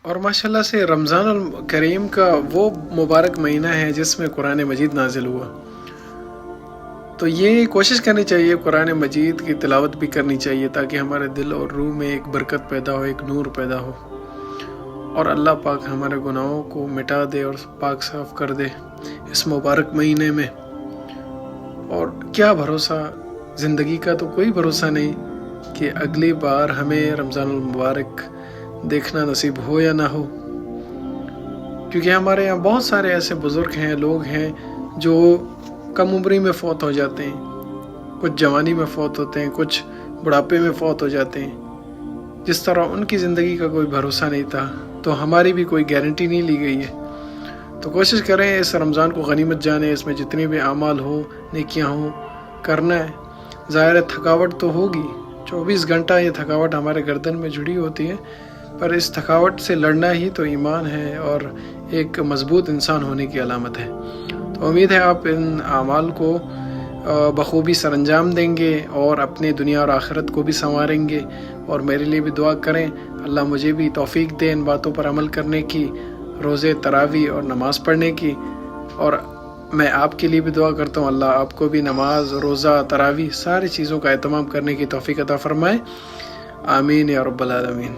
اور ماشاءاللہ سے رمضان الکریم کا وہ مبارک مہینہ ہے جس میں قرآن مجید نازل ہوا، تو یہ کوشش کرنی چاہیے قرآن مجید کی تلاوت بھی کرنی چاہیے تاکہ ہمارے دل اور روح میں ایک برکت پیدا ہو، ایک نور پیدا ہو، اور اللہ پاک ہمارے گناہوں کو مٹا دے اور پاک صاف کر دے اس مبارک مہینے میں۔ اور کیا بھروسہ، زندگی کا تو کوئی بھروسہ نہیں کہ اگلی بار ہمیں رمضان المبارک دیکھنا نصیب ہو یا نہ ہو، کیونکہ ہمارے یہاں بہت سارے ایسے بزرگ ہیں، لوگ ہیں جو کم عمری میں فوت ہو جاتے ہیں، کچھ جوانی میں فوت ہوتے ہیں، کچھ بڑھاپے میں فوت ہو جاتے ہیں۔ جس طرح ان کی زندگی کا کوئی بھروسہ نہیں تھا، تو ہماری بھی کوئی گارنٹی نہیں لی گئی ہے۔ تو کوشش کریں اس رمضان کو غنیمت جانیں، اس میں جتنی بھی اعمال ہو، نیکیاں ہوں، کرنا ہے۔ ظاہر ہے تھکاوٹ تو ہوگی، 24 گھنٹہ یہ تھکاوٹ ہمارے گردن میں جڑی ہوتی ہے، پر اس تھکاوٹ سے لڑنا ہی تو ایمان ہے اور ایک مضبوط انسان ہونے کی علامت ہے۔ تو امید ہے آپ ان اعمال کو بخوبی سر انجام دیں گے اور اپنی دنیا اور آخرت کو بھی سنواریں گے، اور میرے لیے بھی دعا کریں، اللہ مجھے بھی توفیق دے ان باتوں پر عمل کرنے کی، روزے، تراویح اور نماز پڑھنے کی، اور میں آپ کے لیے بھی دعا کرتا ہوں اللہ آپ کو بھی نماز، روزہ، تراویح ساری چیزوں کا اہتمام کرنے کی توفیق عطا فرمائے۔ آمین یا رب العالمین۔